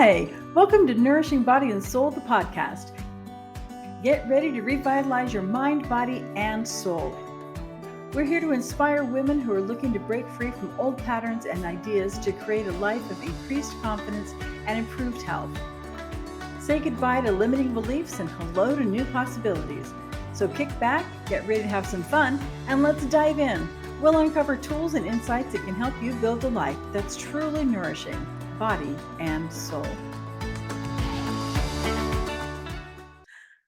Hi, welcome to Nourishing Body and Soul, the podcast. Get ready to revitalize your mind, body, and soul. We're here to inspire women who are looking to break free from old patterns and ideas to create a life of increased confidence and improved health. Say goodbye to limiting beliefs and hello to new possibilities. So kick back, get ready to have some fun, and let's dive in. We'll uncover tools and insights that can help you build a life that's truly nourishing, body and soul.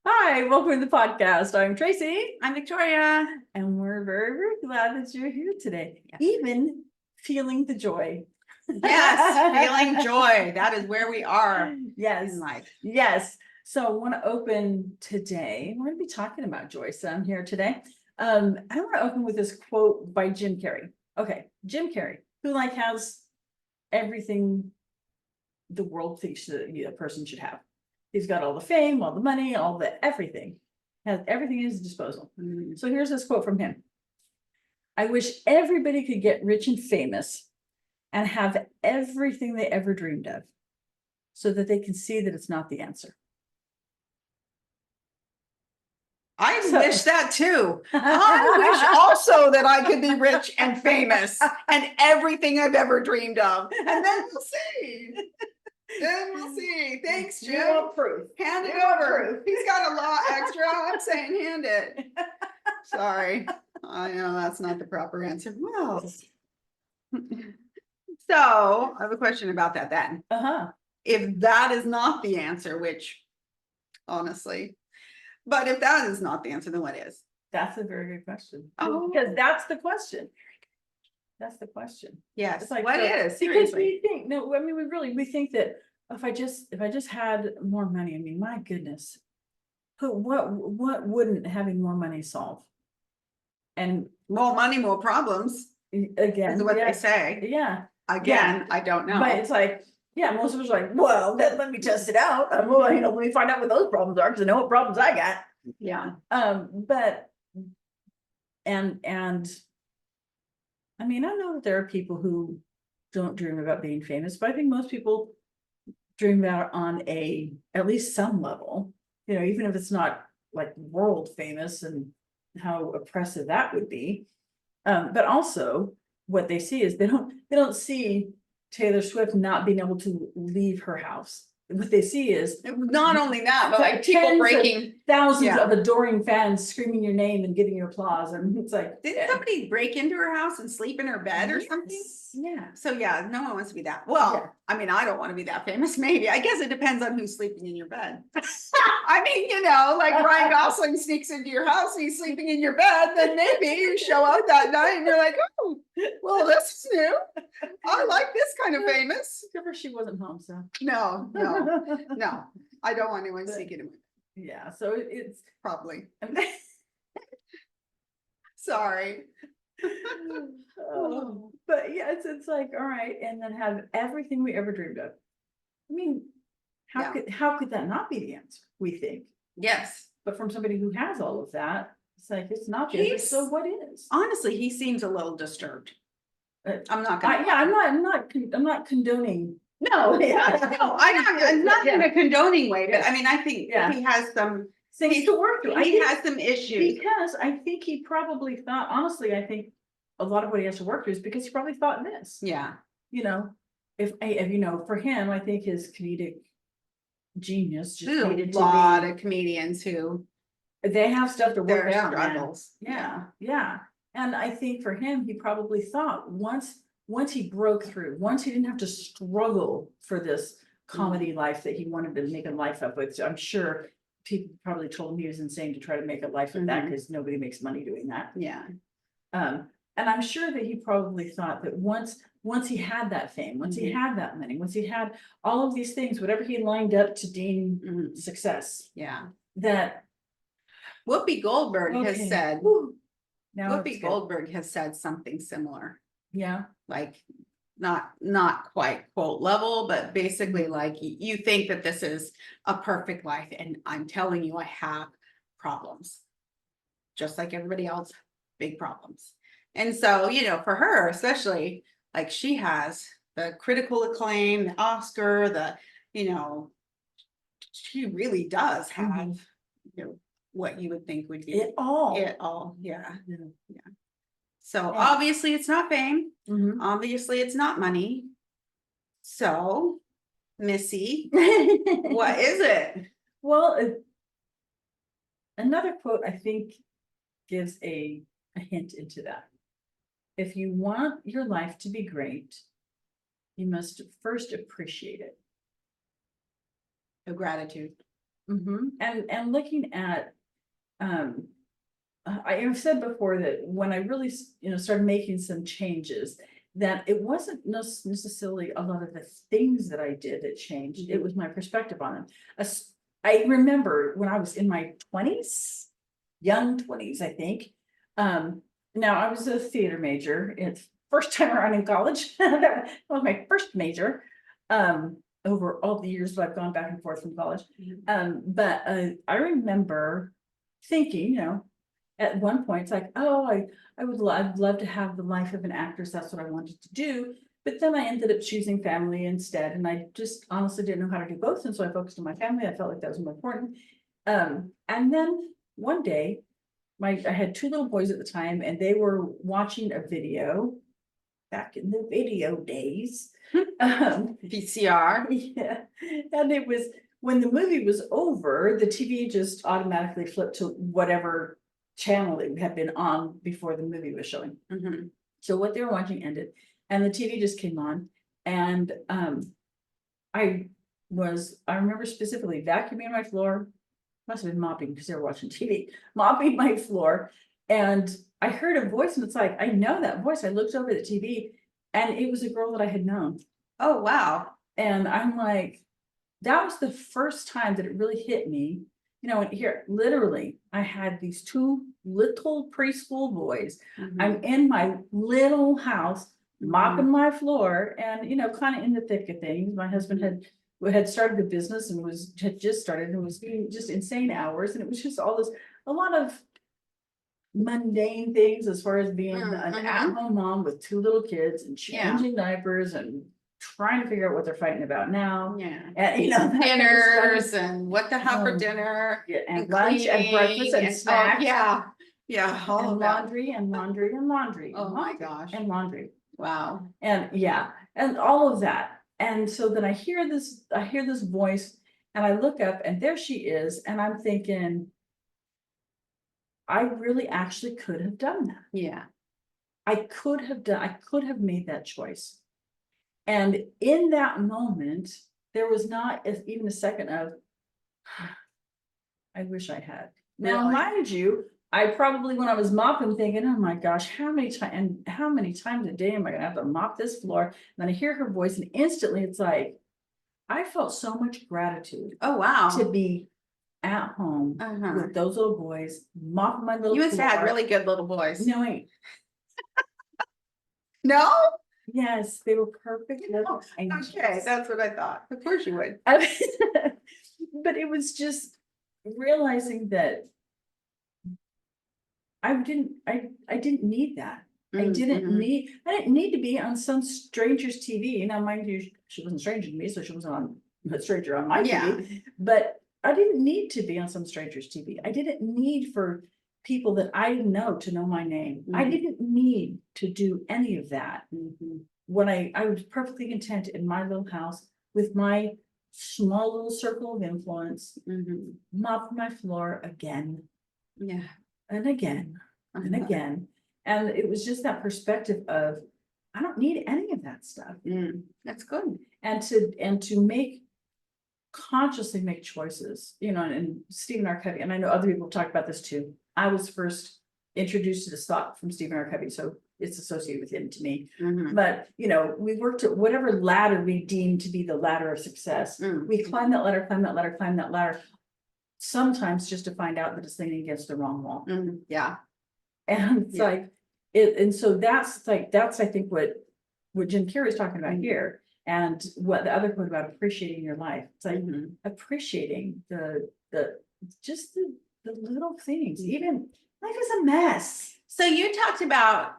Hi, welcome to the podcast. I'm Tracy. I'm Victoria. And we're very, very glad that you're here today. Yes. Even feeling the joy. Yes, feeling joy. That is where we are Yes. in life. Yes. So I want to open today. We're going to be talking about joy some here today. I want to open with this quote by Jim Carrey. Okay, Jim Carrey, who has everything the world thinks that a person should have. He's got all the fame, all the money, all the everything. Has everything at his disposal. Mm-hmm. So here's this quote from him. I wish everybody could get rich and famous and have everything they ever dreamed of, so that they can see that it's not the answer. I wish that too. I wish also that I could be rich and famous and everything I've ever dreamed of. And then we'll see. Thanks, Jim. You want proof. Hand it over. He's got a lot extra. I'm saying hand it. Sorry. I know that's not the proper answer. Well, so I have a question about that then. If that is not the answer, which honestly, but if that is not the answer, then what is? That's a very good question. Oh. Because that's the question. That's the question. Yes. It's like, what so, is? Because Seriously. we think, no, I mean, we think that if I just had more money, I mean, my goodness, what wouldn't having more money solve? And More money, more problems. Again, Is what they say. Yeah. Again, I don't know. But it's like, yeah, most of us are like, well, let me test it out. Let me find out what those problems are, because I know what problems I got. Yeah. But and I mean, I know that there are people who don't dream about being famous, but I think most people dream about it on at least some level, even if it's not like world famous and how oppressive that would be. But also what they see is they don't see Taylor Swift not being able to leave her house. What they see is not only that, but like people breaking thousands of adoring fans screaming your name and giving you applause. And it's like, didn't somebody break into her house and sleep in her bed or something? Yeah. So yeah, no one wants to be that. Well, I mean, I don't want to be that famous. Maybe. I guess it depends on who's sleeping in your bed. I mean, like Ryan Gosling sneaks into your house and he's sleeping in your bed, then maybe you show up that night and you're like, oh, well, this is new. I like this kind of famous. Except for she wasn't home, so no, I don't want anyone sneaking in. Yeah, so it's probably. Sorry. But yeah, it's like, all right, and then have everything we ever dreamed of. I mean, how could that not be the answer? We think. Yes, but from somebody who has all of that, it's like it's not the answer. So what is? Honestly, he seems a little disturbed. I'm not gonna. I'm not condoning. No, I'm not in a condoning way, but I mean, I think he has some things to work through. He has some issues because I think he probably thought. Honestly, I think a lot of what he has to work through is because he probably thought this. Yeah, if for him, I think his comedic genius just needed a lot of comedians who they have stuff to work out. Struggles. Yeah. And I think for him, he probably thought once he broke through, once he didn't have to struggle for this comedy life that he wanted to make a life of with. So I'm sure people probably told him he was insane to try to make a life of that, because nobody makes money doing that. Yeah. And I'm sure that he probably thought that once he had that fame, once he had that money, once he had all of these things, whatever he lined up to deem success. Yeah. That Whoopi Goldberg has said. Now Whoopi Goldberg has said something similar. Yeah. Like not quite quote level, but basically like you think that this is a perfect life. And I'm telling you, I have problems. Just like everybody else, big problems. And so, for her, especially, like she has the critical acclaim, the Oscar, you know, she really does have, you know, what you would think would be It all. it all. Yeah. Yeah. So Yeah. obviously it's not fame. Mhm. Obviously it's not money. So, Missy, what is it? Well, another quote I think gives a hint into that. If you want your life to be great, you must first appreciate it. Of gratitude. And looking at, I have said before that when I really, started making some changes, that it wasn't necessarily a lot of the things that I did that changed. It was my perspective on them. I remember when I was in my 20s, young 20s, I think. Now I was a theater major. It's first time around in college. That was my first major. Over all the years that I've gone back and forth from college. But I remember thinking, at one point, it's like, oh, I'd love to have the life of an actress. That's what I wanted to do. But then I ended up choosing family instead. And I just honestly didn't know how to do both. And so I focused on my family. I felt like that was more important. And then one day, I had two little boys at the time, and they were watching a video back in the video days. VCR. Yeah. And it was when the movie was over, the TV just automatically flipped to whatever channel it had been on before the movie was showing. So what they were watching ended, and the TV just came on, and I remember specifically vacuuming my floor, must have been mopping because they were watching TV, mopping my floor, and I heard a voice, and it's like, I know that voice. I looked over at the TV, and it was a girl that I had known. Oh, wow. And I'm like, that was the first time that it really hit me. And here, literally, I had these two little preschool boys. I'm in my little house, mopping my floor, and kind of in the thick of things. My husband had started a business and had just started and was doing just insane hours, and it was just a lot of mundane things as far as being an at-home mom with two little kids and changing diapers and trying to figure out what they're fighting about now. And dinners and what to have for dinner, and lunch and breakfast and snacks. All and of that. laundry and laundry and laundry. Oh my gosh. And laundry. Wow. And all of that. And so then I hear this voice, and I look up, and there she is, and I'm thinking, I really actually could have done that. Yeah. I could have made that choice. And in that moment, there was not even a second of, I wish I had. Now, mind you, I probably, when I was mopping, thinking, oh my gosh, how many times a day am I gonna have to mop this floor? And then I hear her voice, and instantly it's like, I felt so much gratitude. Oh, wow. To be at home with those little boys, mopping my little You must have had really good little boys. No, wait. No? Yes, they were perfect. Okay, that's what I thought. Of course you would. But it was just realizing that I didn't need that. I didn't need to be on some stranger's TV. Now, mind you, she wasn't a stranger to me, so she wasn't on a stranger on my TV. But I didn't need to be on some stranger's TV. I didn't need for people that I didn't know to know my name. I didn't need to do any of that. When I was perfectly content in my little house with my small little circle of influence, mop my floor again. And again, and again. And it was just that perspective of, I don't need any of that stuff. That's good. And to consciously make choices, and Stephen R. Covey, and I know other people talk about this too. I was first introduced to this thought from Stephen R. Covey, so it's associated with him to me. But we worked at whatever ladder we deem to be the ladder of success. We climb that ladder, climb that ladder, climb that ladder. Sometimes just to find out that it's leaning against the wrong wall. And it's like it, and so that's I think what Jim Carrey's talking about here, and what the other quote about appreciating your life. It's like appreciating the little things. Even life is a mess. So you talked about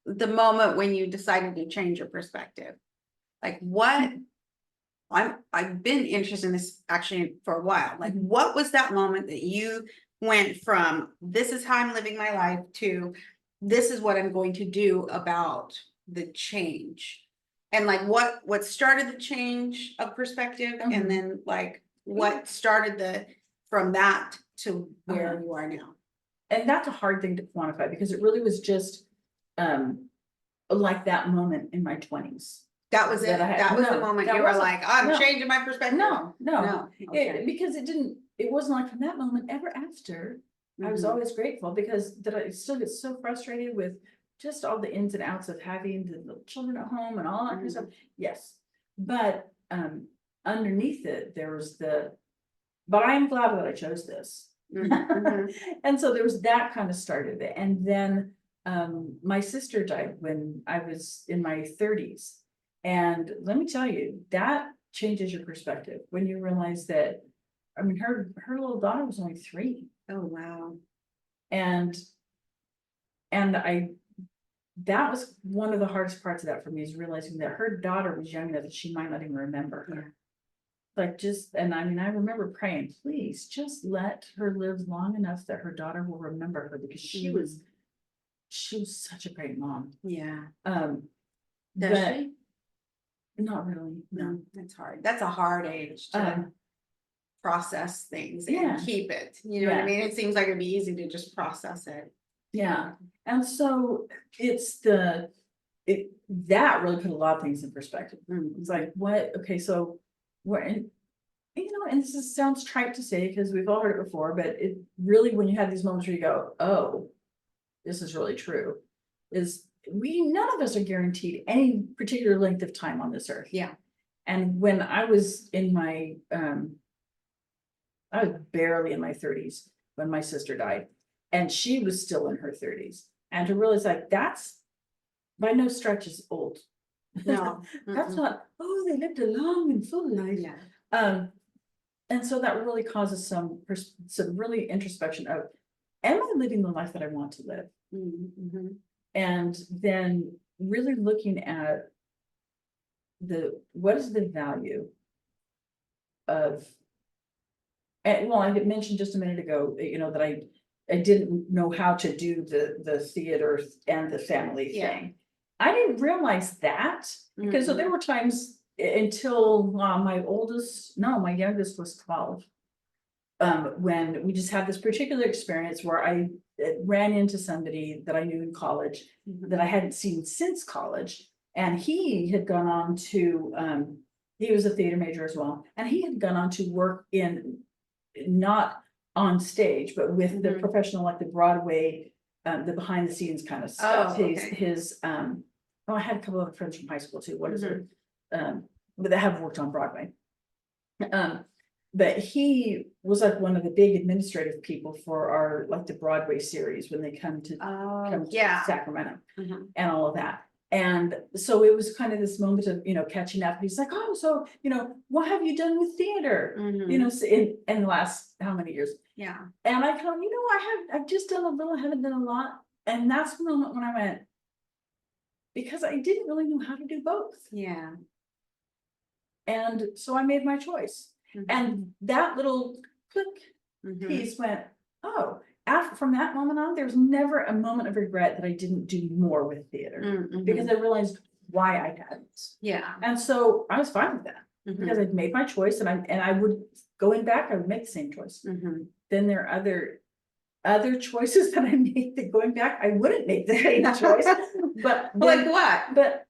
the moment when you decided to change your perspective. Like what I've been interested in this actually for a while. Like, what was that moment that you went from, this is how I'm living my life, to this is what I'm going to do about the change? And like, what started the change of perspective? And then like, what started from that to where you are now? And that's a hard thing to quantify, because it really was just, like that moment in my 20s. That was it. That was the moment you were like, I'm changing my perspective. No. Okay. Because it wasn't like from that moment ever after. I was always grateful, because I still get so frustrated with just all the ins and outs of having the little children at home and all that kind of stuff. Yes. But underneath it, there was but I am glad that I chose this. And so there was that kind of started it. And then my sister died when I was in my 30s. And let me tell you, that changes your perspective when you realize that, I mean, her little daughter was only 3. Oh, wow. And that was one of the hardest parts of that for me, is realizing that her daughter was young enough that she might not even remember her. Like, and I mean, I remember praying, please just let her live long enough that her daughter will remember her, because she was such a great mom. Yeah. Does she? Not really. No, that's hard. That's a hard age to process things and keep it. You know what I mean? It seems like it'd be easy to just process it. Yeah. And so it's that really put a lot of things in perspective. It's like, what? Okay, so we're in, and this sounds trite to say, because we've all heard it before, but it really, when you have these moments where you go, oh, this is really true, is none of us are guaranteed any particular length of time on this earth. Yeah. And when I was in my, I was barely in my 30s when my sister died, and she was still in her 30s. And to realize, like, that's by no stretch is old. No. That's not, oh, they lived a long and full life. Yeah. And so that really causes some really introspection of, am I living the life that I want to live? And then really looking at what is the value of, and well, I had mentioned just a minute ago, that I didn't know how to do the theater and the family thing. I didn't realize that, because so there were times until my youngest was 12. When we just had this particular experience where I ran into somebody that I knew in college that I hadn't seen since college. And he had gone on to, he was a theater major as well. And he had gone on to work not on stage, but with the professional, like the Broadway, the behind the scenes kind of stuff. I had a couple of friends from high school too. What is it? But they have worked on Broadway. But he was like one of the big administrative people for our, like, the Broadway series when they come to Sacramento and all of that. And so it was kind of this moment of, catching up. He's like, oh, so, what have you done with theater? So in the last how many years? Yeah. And I go, I've just done a little, I haven't done a lot. And that's the moment when I went, because I didn't really know how to do both. Yeah. And so I made my choice. And that little click piece went, oh, from that moment on, there's never a moment of regret that I didn't do more with theater, because I realized why I hadn't. Yeah. And so I was fine with that, because I'd made my choice, and I would, going back, I would make the same choice. Then there are other choices that I made that going back, I wouldn't make the same choice. But like what? But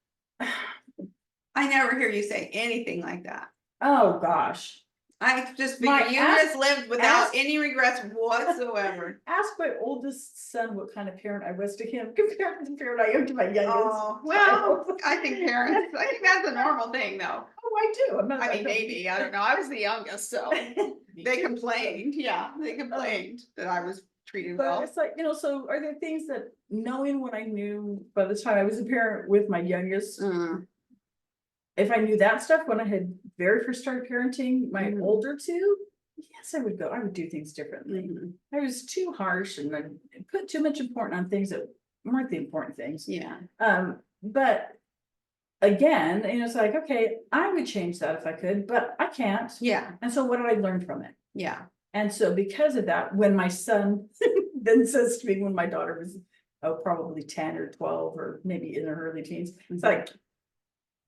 I never hear you say anything like that. Oh gosh. I just figured you just lived without any regrets whatsoever. Ask my oldest son what kind of parent I was to him compared to the parent I am to my youngest. Oh, well, I think that's a normal thing though. Oh, I do. I mean, maybe, I don't know. I was the youngest, so they complained. Yeah, they complained that I was treated well. But it's like, so are there things that, knowing what I knew by the time I was a parent with my youngest, if I knew that stuff when I had very first started parenting my older two, yes, I would do things differently. I was too harsh, and I put too much importance on things that weren't the important things. Yeah. But again, it's like, okay, I would change that if I could, but I can't. Yeah, And so what did I learn from it? yeah. And so because of that, when my son then says to me when my daughter was probably 10 or 12 or maybe in her early teens, it's like,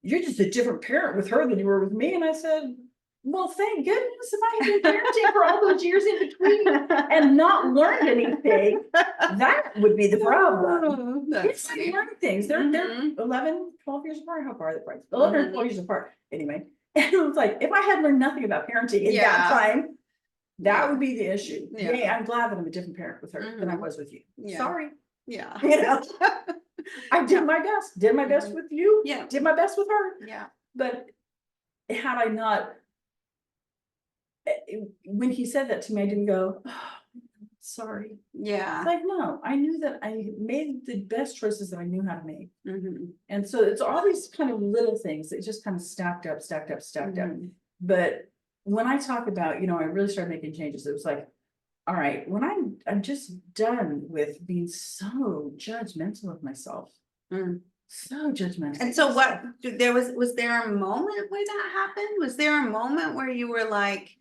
you're just a different parent with her than you were with me. And I said, well, thank goodness if I had been parenting for all those years in between and not learned anything, that would be the problem. It's like learning things. They're 11, 12 years apart. How far are they apart? 11 or 12 years apart. Anyway. And it was like, if I had learned nothing about parenting in that time, that would be the issue. Yeah, I'm glad that I'm a different parent with her than I was with you. Sorry. Yeah. I did my best with you. Yeah. Did my best with her. Yeah. But had I not, when he said that to me, I didn't go, oh, sorry. Yeah. It's like, no, I knew that I made the best choices that I knew how to make. And so it's all these kind of little things that just kind of stacked up. But when I talk about, I really started making changes, it was like, all right, when I'm just done with being so judgmental of myself. So judgmental. And so was there a moment where that happened? Was there a moment where you were like,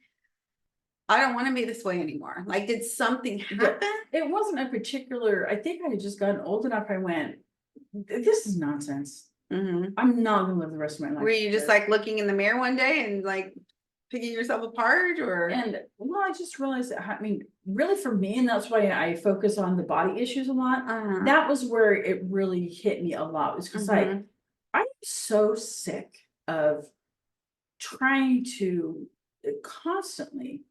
I don't want to be this way anymore? Like, did something happen? It wasn't a particular, I think I had just gotten old enough. I went, this is nonsense. I'm not gonna live the rest of my life. Were you just like looking in the mirror one day and like picking yourself apart, or? And well, I just realized that, I mean, really for me, and that's why I focus on the body issues a lot. That was where it really hit me a lot, was because I'm so sick of trying to constantly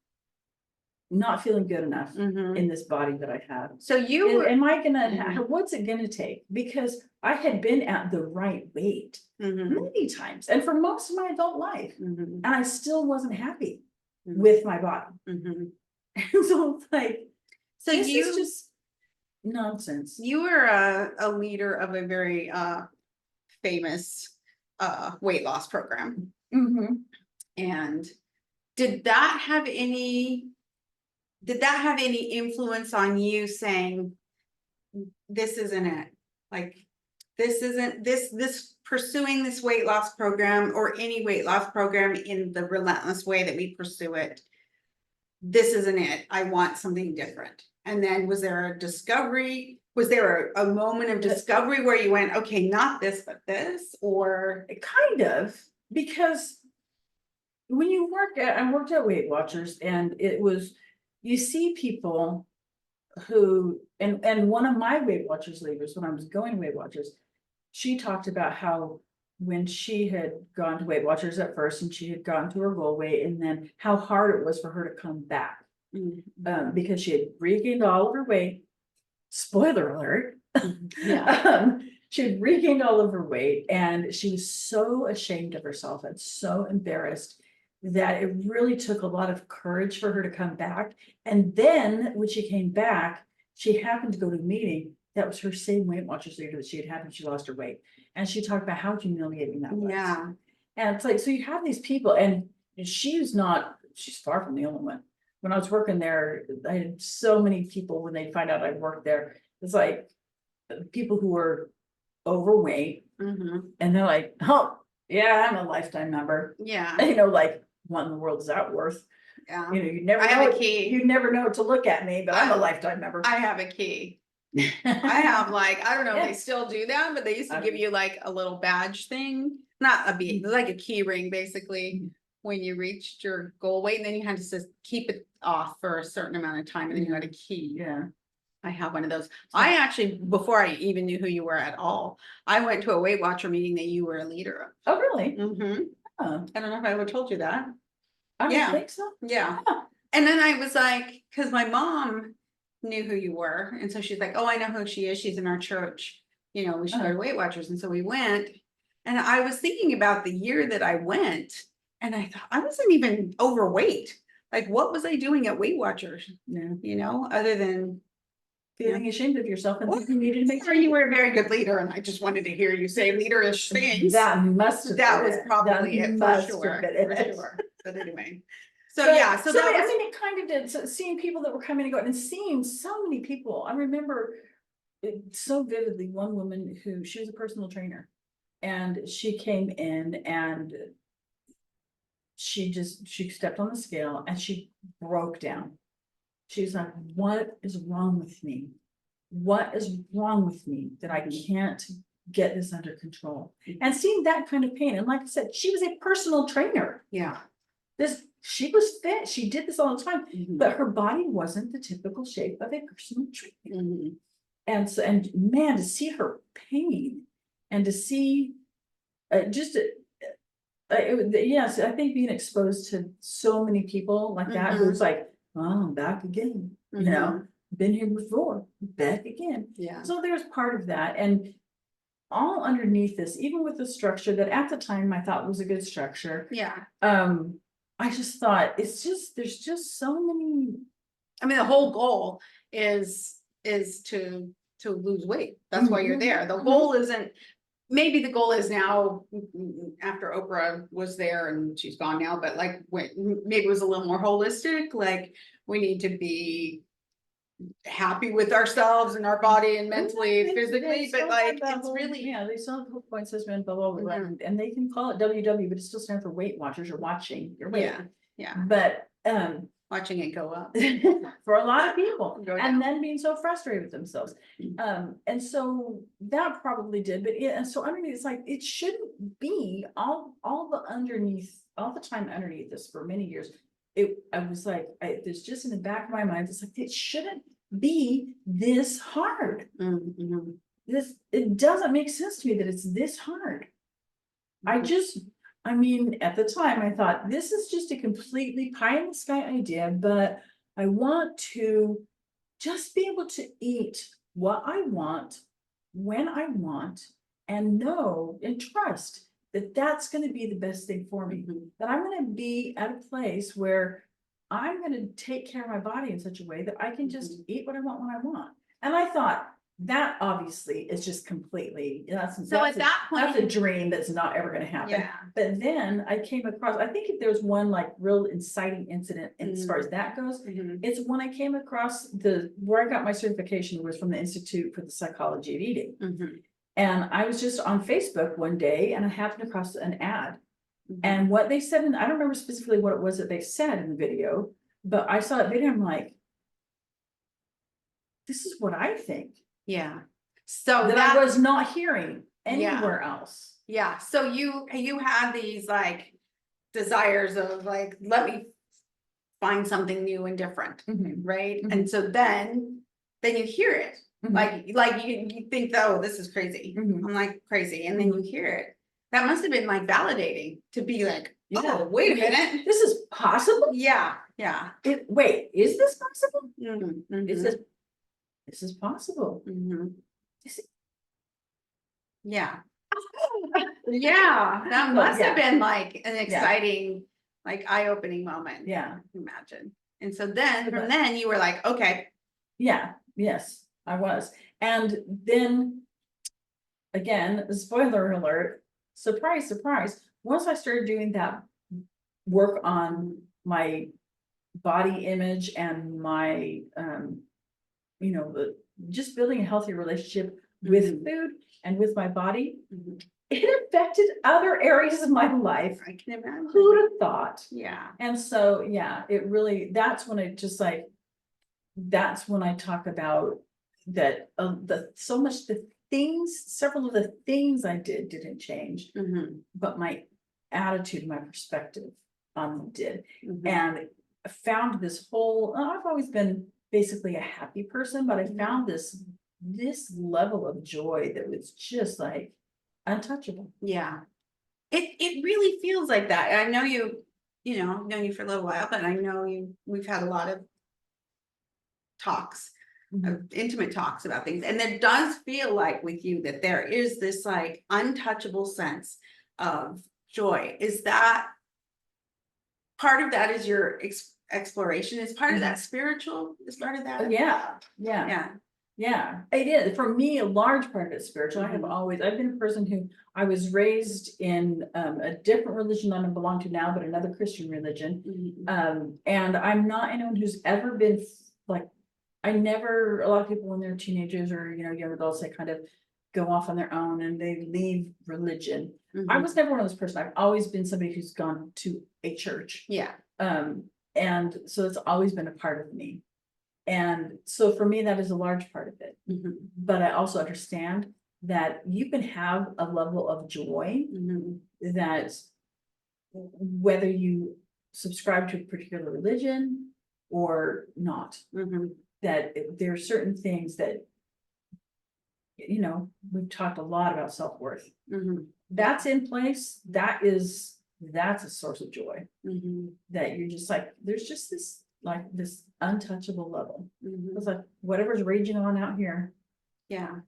not feeling good enough in this body that I have. So am I gonna, what's it gonna take? Because I had been at the right weight many times and for most of my adult life, and I still wasn't happy with my body. And so it's like, so this is just nonsense. You were a leader of a very famous weight loss program. And did that have any influence on you saying, this isn't it? Like, this isn't this pursuing this weight loss program or any weight loss program in the relentless way that we pursue it. This isn't it. I want something different. And then was there a discovery? Was there a moment of discovery where you went, okay, not this, but this? Or kind of, because when you I worked at Weight Watchers, and it was, you see people who, and one of my Weight Watchers leaders, when I was going to Weight Watchers, she talked about how when she had gone to Weight Watchers at first and she had gotten to her goal weight, and then how hard it was for her to come back because she had regained all of her weight. Spoiler alert. She had regained all of her weight, and she was so ashamed of herself and so embarrassed that it really took a lot of courage for her to come back. And then when she came back, she happened to go to a meeting that was her same Weight Watchers leader that she had had when she lost her weight. And she talked about how humiliating that was. And it's like, so you have these people, and she's far from the only one. When I was working there, I had so many people, when they find out I worked there, it's like people who were overweight, and they're like, oh yeah, I'm a lifetime member. Like, what in the world is that worth? You never know. You never know to look at me, but I'm a lifetime member. I have a key. I have like, I don't know if they still do that, but they used to give you like a little badge thing, not a like a key ring basically, when you reached your goal weight, and then you had to keep it off for a certain amount of time, and then you had a key. I have one of those. I actually, before I even knew who you were at all, I went to a Weight Watcher meeting that you were a leader of. Oh, really? I don't know if I ever told you that. I don't think so. And then I was like, because my mom knew who you were, and so she's like, oh, I know who she is. She's in our church. We should go to Weight Watchers. And so we went, and I was thinking about the year that I went, and I thought I wasn't even overweight. Like, what was I doing at Weight Watchers? Other than feeling ashamed of yourself and thinking you needed to make sure you were a very good leader, and I just wanted to hear you say leaderish things. That was probably it for sure. But anyway, so that was, I mean, it kind of did. So seeing people that were coming and going, and seeing so many people. I remember it so vividly. One woman who, she was a personal trainer, and she came in and she stepped on the scale and she broke down. She's like, what is wrong with me? What is wrong with me that I can't get this under control? And seeing that kind of pain, and like I said, she was a personal trainer. Yeah. She was fit, she did this all the time, Mhm. but her body wasn't the typical shape of a personal trainer. Mhm. And so, and man, to see her pain and to see yes, I think being exposed to so many people like that, who's like, oh, I'm back again, you know, been here before, back again. Yeah. So there's part of that, and all underneath this, even with the structure that at the time I thought was a good structure. Yeah. I just thought there's just so many. I mean, the whole goal is to lose weight. That's why you're there. The goal isn't, maybe the goal is now, after Oprah was there and she's gone now, but like maybe it was a little more holistic, like we need to be happy with ourselves and our body and mentally, physically, but like it's really, yeah, they still have the whole point system, blah, blah, blah, and they can call it WW, but it still stands for Weight Watchers. You're watching your weight. Yeah. But watching it go up for a lot of people, Go down. and then being so frustrated with themselves. And so that probably did, but yeah, and so underneath, it's like, it shouldn't be all the underneath, all the time underneath this for many years. I was like, there's just in the back of my mind, it's like, it shouldn't be this hard. It doesn't make sense to me that it's this hard. I mean, at the time I thought this is just a completely pie in the sky idea, but I want to just be able to eat what I want, when I want, and know and trust that that's going to be the best thing for me. That I'm going to be at a place where I'm going to take care of my body in such a way that I can just eat what I want when I want. And I thought, that obviously is just completely, that's at that point, that's a dream that's not ever going to happen. Yeah. But then I came across, I think if there's one like real inciting incident as far as that goes, it's when I came across where I got my certification was from the Institute for the Psychology of Eating. And I was just on Facebook one day and I happened across an ad. And what they said, and I don't remember specifically what it was that they said in the video, but I saw that video, I'm like, this is what I think. Yeah. So that I was not hearing anywhere else. Yeah. So you had these like desires of like, let me find something new and different. Right. And so then you hear it. Like you think, oh, this is crazy. I'm like crazy. And then you hear it. That must have been like validating to be like, oh, wait a minute. This is possible? Yeah. Wait, is this possible? This is possible. Yeah. Yeah. That must have been like an exciting, like eye-opening moment. Yeah. Imagine. And so then from then you were like, okay. Yeah. Yes, I was. And then again, spoiler alert, surprise, surprise. Once I started doing that work on my body image and my, just building a healthy relationship with food and with my body, it affected other areas of my life. I can imagine. Who'd have thought? Yeah. And so, yeah, it really, that's when I talk about that, several of the things I didn't change, but my attitude, my perspective on them did. And I found this whole, I've always been basically a happy person, but I found this level of joy that was just like untouchable. Yeah. It really feels like that. I know I've known you for a little while, but I know we've had a lot of talks, intimate talks about things. And it does feel like with you that there is this like untouchable sense of joy. Is that part of that is your exploration? Is part of that spiritual? Is part of that? Yeah, it is. For me, a large part of it is spiritual. I've been a person who I was raised in a different religion than I belong to now, but another Christian religion. And I'm not anyone who's ever been like, a lot of people when they're teenagers or, young adults, they kind of go off on their own and they leave religion. I Mhm. was never one of those person. I've always been somebody who's gone to a church. Yeah. And so it's always been a part of me. And so for me, that is a large part of it. Mhm. But I also understand that you can have a level of joy Mhm. that whether you subscribe to a particular religion or not, Mhm. that there are certain things that, we've talked a lot about self-worth. Mhm. That's in place, that's a source of joy. Mhm. That you're just like, there's just this, like this untouchable level. Mhm. It's like whatever's raging on out here, Yeah.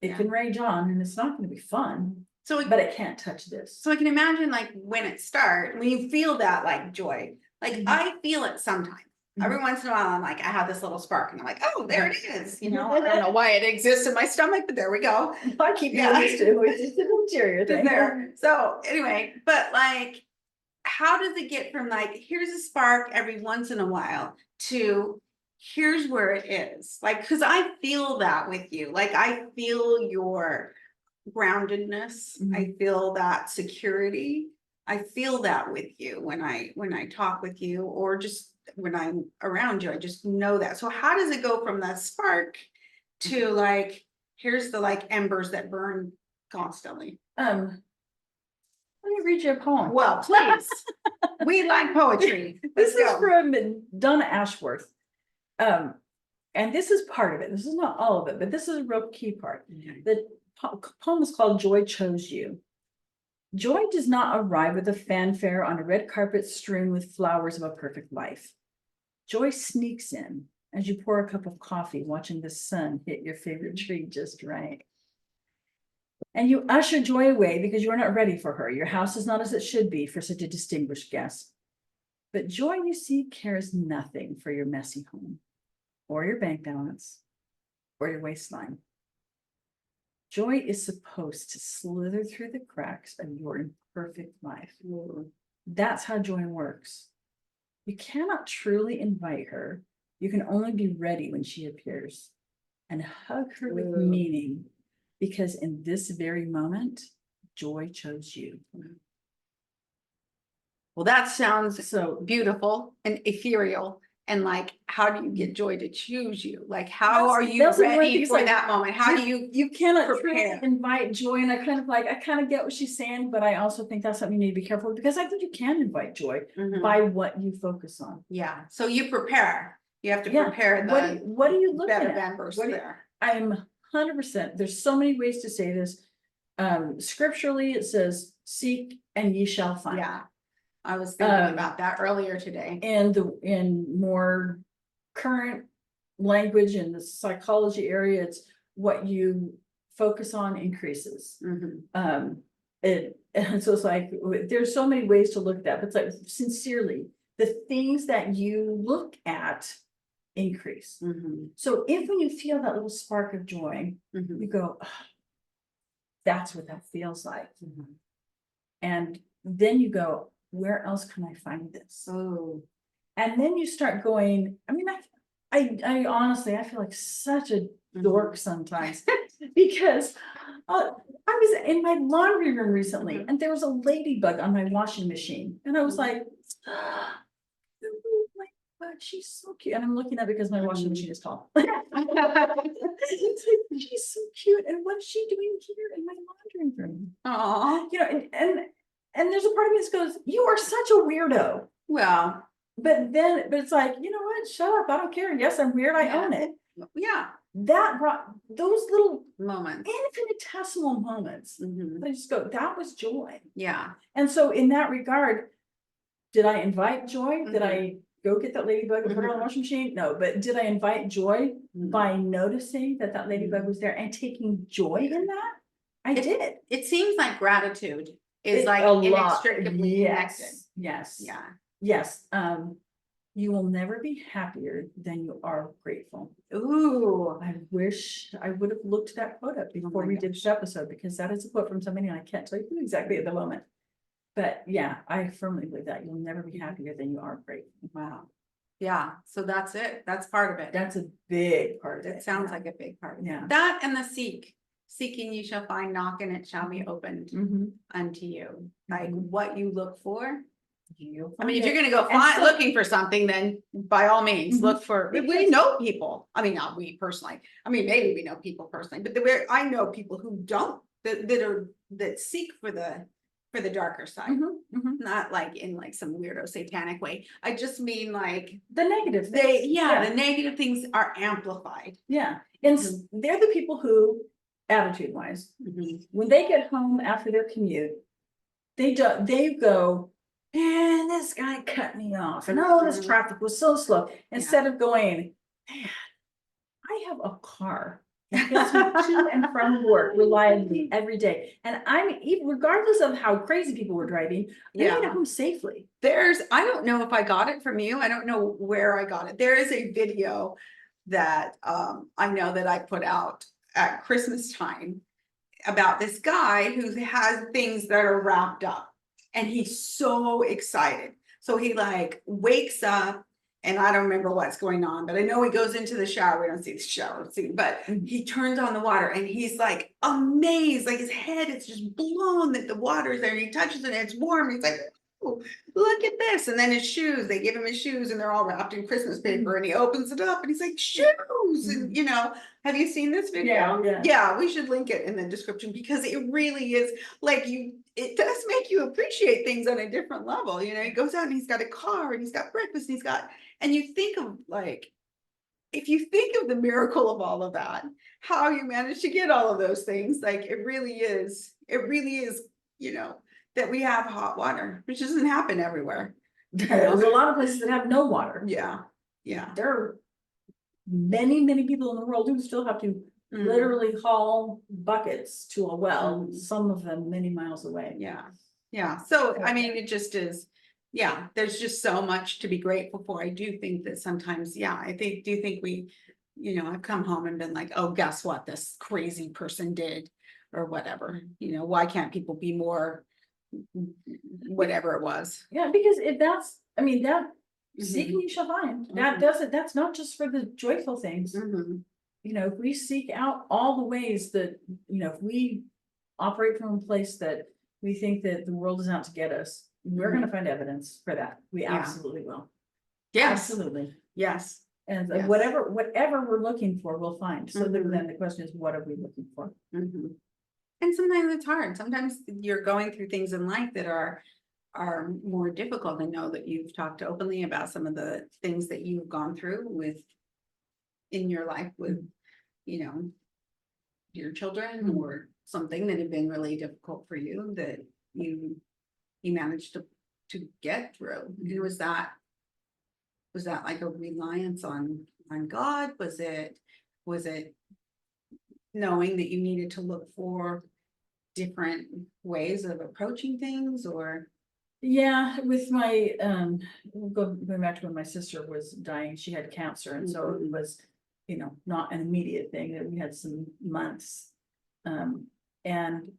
it Yeah. can rage on and it's not gonna be fun, So, but it can't touch this. so I can imagine like when it starts, when you feel that like joy, like Mhm. I feel it sometimes. Every Mhm. once in a while, I'm like, I have this little spark and I'm like, oh, there it is. You know, Mhm. I don't know why it exists in my stomach, but there we go. I keep Yeah. doing this too, it's just an interior It's thing. there. So anyway, but like, how does it get from like, here's a spark every once in a while to here's where it is? Like, cause I feel that with you. Like, I feel your groundedness. Mhm. I feel that security. I feel that with you when I talk with you or just when I'm around you. I just know that. So how does it go from that spark to like, here's the like embers that burn constantly? Let me read you a poem. Well, please. We like poetry. This Let's is go. from Donna Ashworth. And this is part of it. This is not all of it, but this is a real key part. The poem is called Joy Chose You. Joy does not arrive with a fanfare on a red carpet strewn with flowers of a perfect life. Joy sneaks in as you pour a cup of coffee, watching the sun hit your favorite tree just right. And you usher Joy away because you are not ready for her. Your house is not as it should be for such a distinguished guest. But Joy, you see, cares nothing for your messy home, or your bank balance, or your waistline. Joy is supposed to slither through the cracks of your imperfect life. That's how joy works. You cannot truly invite her. You can only be ready when she appears and hug her with meaning, because in this very moment, joy chose you. Well, that sounds So beautiful and ethereal. And like, how do you get joy to choose you? Like, how are you that's one of the ready things, for like, that moment? How do you cannot prepare? truly invite joy? And I kind of get what she's saying, but I also think that's something you need to be careful with, because I think you can invite joy Mhm. by what you focus on. Yeah, so you prepare. You have to Yeah. prepare the What are you looking bed of at? embers What do you- there. I'm 100%. There's so many ways to say this. Scripturally, it says, "Seek and ye shall find." Yeah, I was thinking about that earlier today. And in more current language in the psychology area, it's what you focus on increases. Mhm. And so it's like there's so many ways to look at that, but it's like sincerely, the things that you look at increase. Mhm. So if when you feel that little spark of joy, Mhm. you go, "Oh, that's what that feels like." Mhm. And then you go, where else can I find this? Oh, And then you start going, I mean, I honestly, I feel like such a dork sometimes because I was in my laundry room recently Mhm. and there was a ladybug on my washing machine. And I was Mhm. like, oh my God, she's so cute. And I'm looking at it because my washing Mhm. machine is tall. It's like, she's so cute. And what's she doing here in my laundry room? Aw. And there's a part of me that goes, you are such a weirdo. Well, But it's like, you know what? Shut up. I don't care. Yes, I'm weird. I Yeah. own it. yeah, That brought those little moments. infinitesimal moments. Mhm. I just go, that was joy. Yeah. And so in that regard, did I invite joy? Did Mhm. I go get that ladybug and put her on the washing machine? No, but did I invite joy Mhm. by noticing that ladybug was there and taking joy in that? I did. It seems like gratitude is It- like a lot. inextricably connected. Yes. Yeah. Yes. You will never be happier than you are grateful. Ooh. I wish I would have looked that quote up before we did this episode, because that is a quote from somebody and I can't tell you who exactly at the moment. But yeah, I firmly believe that you'll never be happier than you are grateful. Wow. Yeah, so that's it. That's part of it. That's a big part of it. It sounds like a big part of it. Yeah. That and the seek. seeking you shall find, knocking it shall be opened Mhm. unto you. Like Mhm. what you look for. You'll I mean, if find you're it. gonna go And find so- looking for something, then by all means, Mhm. look for, we Because- know people. I mean, not we personally. I mean, maybe we know people personally, but I know people who don't, that seek for the darker side. Mhm, mhm. Not like in like some weirdo satanic way. I just mean like The negative they, things. the negative things are amplified. Yeah, and Mhm. they're the people who, attitude wise, when they get home after their commute, they go, man, this guy cut me off, and oh, this Mhm. traffic was so slow. Instead of going, man, I have a car that gets me to and from work reliably every day, and I'm even regardless of how crazy people were driving, I made it home safely. I don't know if I got it from you. I don't know where I got it. There is a video that I know that I put out at Christmas time about this guy who has things that are wrapped up, and he's so excited. So he like wakes up, and I don't remember what's going on, but I know he goes into the shower. We don't see the shower scene, but he turns on the water and he's like amazed, like his head is just blown that the water is there, and he touches it and it's warm. He's like, oh, look at this. And then his shoes, they give him his shoes and they're all wrapped in Christmas paper, and he opens it up and he's like, shoes. And have you seen this video? Yeah, we should link it in the description, because it really is like it does make you appreciate things on a different level. He goes out and he's got a car and he's got breakfast and and you think of like, if you think of the miracle of all of that, how you managed to get all of those things, like it really is, that we have hot water, which doesn't happen everywhere. There's a lot of places that have no water. Yeah. There are many people in the world who still have to literally haul buckets to a well, some of them many miles away. Yeah. So, I mean, it just is, there's just so much to be grateful for. I do think that sometimes, do think we, I've come home and been like, oh, guess what? This crazy person did, or whatever, why can't people be more, whatever it was. Yeah, because if that's, I mean, that seeking you shall find, that's not just for the joyful things. If we seek out all the ways that, if we operate from a place that we think that the world is out to get us, we're going to find evidence for that. We absolutely will. Yes. Absolutely. Yes. And whatever we're looking for, we'll find. So then the question is, what are we looking for? And sometimes it's hard. Sometimes you're going through things in life that are more difficult. I know that you've talked openly about some of the things that you've gone through in your life with, your children, or something that had been really difficult for you that you managed to get through. And was that like a reliance on God? Was it knowing that you needed to look for different ways of approaching things, or? Yeah, with my going back to when my sister was dying, she had cancer, and so it was, not an immediate thing, that we had some months. And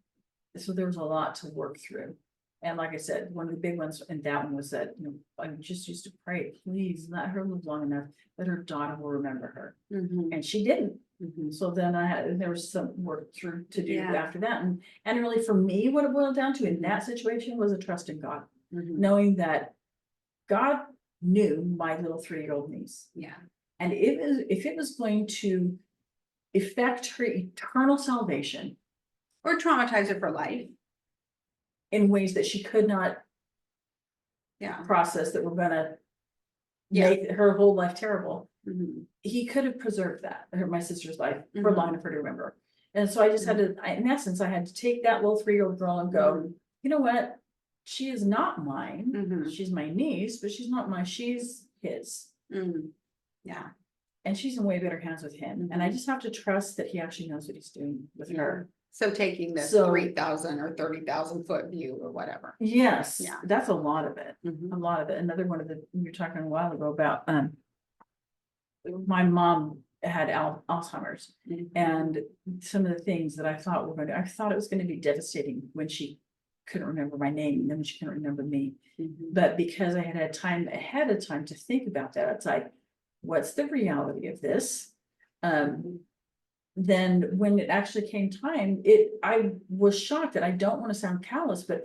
so there was a lot to work through. And like I said, one of the big ones, and that one was that, I just used to pray, please let her live long enough that her daughter will remember her. And she didn't. So then there was some work to do after that. And really for me, what it boiled down to in that situation was a trust in God, knowing that God knew my little 3-year-old niece. And if it was going to affect her eternal salvation, or traumatize her for life in ways that she could not process, that were gonna make her whole life terrible, he could have preserved my sister's life for long enough for her to remember. And so I just had to, in essence, I had to take that little 3-year-old girl and go, you know what? She is not mine. She's my niece, but she's not mine. She's his. And she's in way better hands with him. And I just have to trust that he actually knows what he's doing with her. So taking this 3,000 or 30,000 foot view or whatever. Yes. That's a lot of it. A lot of it. Another one of the, you were talking a while ago about, my mom had Alzheimer's, and some of the things that I thought I thought it was going to be devastating when she couldn't remember my name, and then she couldn't remember me. But because I had time ahead of time to think about that, it's like, what's the reality of this? then when it actually came time, I was shocked, and I don't want to sound callous, but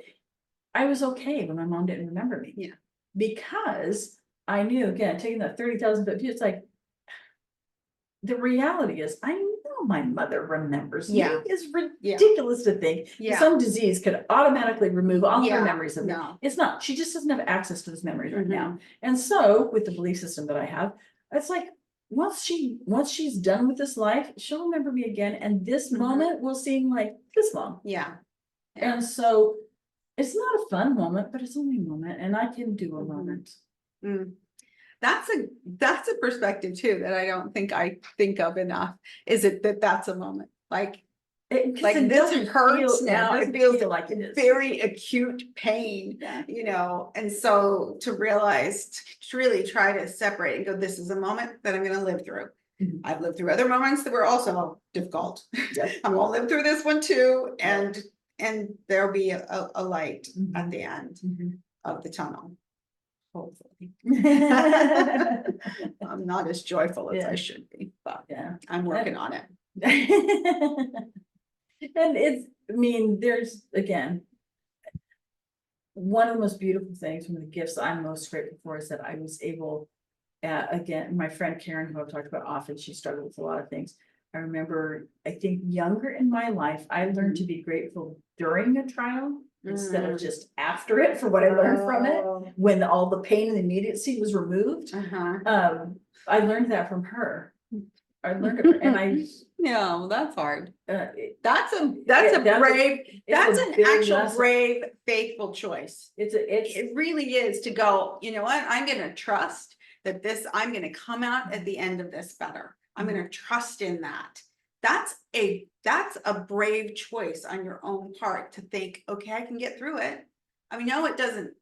I was okay when my mom didn't remember me. Yeah. Because I knew, again, taking that 30,000 views, it's like, the reality is, I know my mother remembers me. Yeah. It's ridiculous to think some disease could automatically remove all of her memories of me. It's not. She just doesn't have access to those memories right now. And so, with the belief system that I have, it's like, once she's done with this life, she'll remember me again, and this moment will seem like this long. Yeah. And so, it's not a fun moment, but it's only a moment, and I can do a moment. That's a perspective too that I don't think I think of enough. Is it that's a moment? Like this hurts now. It feels like it is very acute pain, you know. And so to realize, to really try to separate and go, this is a moment that I'm going to live through. I've lived through other moments that were also difficult. I'm going to live through this one too, and there'll be a light at the end of the tunnel. Hopefully. I'm not as joyful as I should be, but I'm working on it. And there's, again, one of the most beautiful things, one of the gifts I'm most grateful for, is that I was able, again, my friend Karen, who I've talked about often, she struggled with a lot of things. I remember, I think younger in my life, I learned to be grateful during a trial instead of just after it, for what I learned from it, when all the pain and immediacy was removed. I learned that from her. I learned it, and that's hard. That's an actual brave, faithful choice. It really is, to go, you know what, I'm going to trust that I'm going to come out at the end of this better. I'm going to trust in that. That's a brave choice on your own part, to think, okay, I can get through it. I mean, no, it doesn't.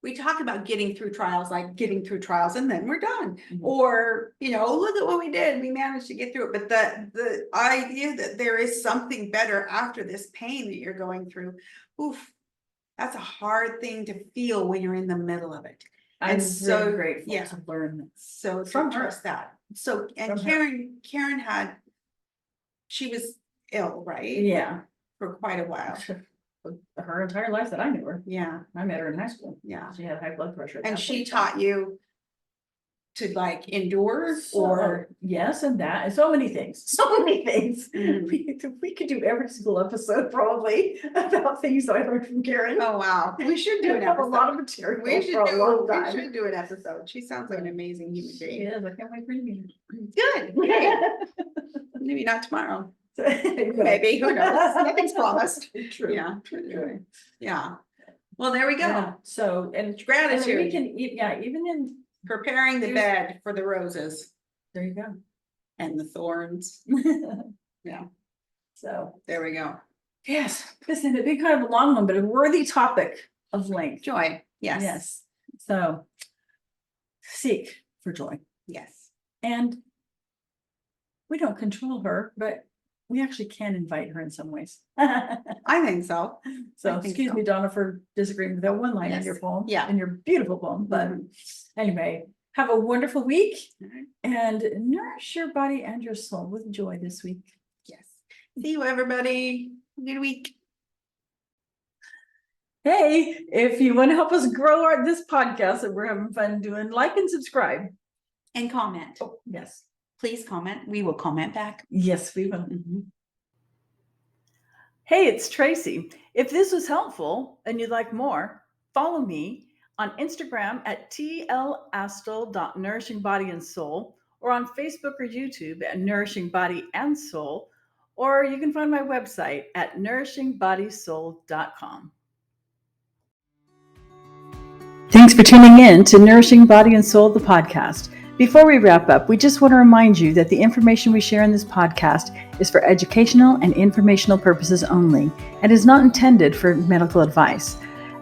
We talk about getting through trials, like getting through trials and then we're done. Or, you know, look at what we did. We managed to get through it. But the idea that there is something better after this pain that you're going through, that's a hard thing to feel when you're in the middle of it. I'm so grateful to learn that. So from trust that. So, and Karen she was ill, right? Yeah. For quite a while. Her entire life that I knew her. Yeah. I met her in high school. Yeah. She had high blood pressure. And she taught you to like endure, or yes, and that, and so many things. We could do every single episode probably about things that I learned from Karen. Oh wow, we should do an episode. A lot of material. We should do an episode. She sounds like an amazing human being. She is. I can't wait for you to meet her. Good. Maybe not tomorrow. Maybe, who knows? Nothing's promised. True. Yeah. True. Yeah. Well, there we go. Yeah. So, and gratitude. And we can, even in preparing the bed for the roses. There you go. And the thorns. Yeah. So there we go. Yes. Listen, it'd be kind of a long one, but a worthy topic of length. Joy. Yes. Yes. So seek for joy. Yes. And we don't control her, but we actually can invite her in some ways. I think so. So excuse me, Donna, for disagreeing with that one line in your poem. Yeah. In your beautiful poem. But anyway, have a wonderful week and nourish your body and your soul with joy this week. Yes. See you, everybody. Good week. Hey, if you want to help us grow this podcast that we're having fun doing, like and subscribe. And comment. Oh, yes. Please comment. We will comment back. Yes, we will. Hey, it's Tracy. If this was helpful and you'd like more, follow me on Instagram at tlastel.nourishingbodyandsoul, or on Facebook or YouTube at Nourishing Body and Soul, or you can find my website at nourishingbodysoul.com. Thanks for tuning in to Nourishing Body and Soul, the podcast. Before we wrap up, we just want to remind you that the information we share in this podcast is for educational and informational purposes only and is not intended for medical advice.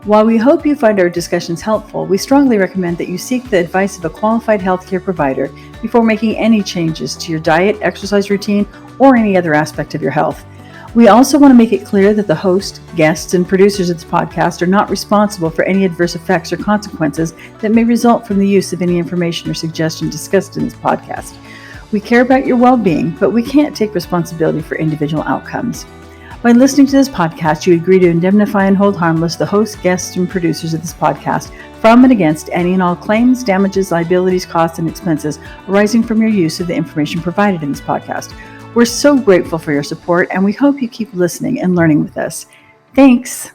While we hope you find our discussions helpful, we strongly recommend that you seek the advice of a qualified healthcare provider before making any changes to your diet, exercise routine, or any other aspect of your health. We also want to make it clear that the host, guests, and producers of this podcast are not responsible for any adverse effects or consequences that may result from the use of any information or suggestion discussed in this podcast. We care about your well-being, but we can't take responsibility for individual outcomes. By listening to this podcast, you agree to indemnify and hold harmless the host, guests, and producers of this podcast from and against any and all claims, damages, liabilities, costs, and expenses arising from your use of the information provided in this podcast. We're so grateful for your support, and we hope you keep listening and learning with us. Thanks.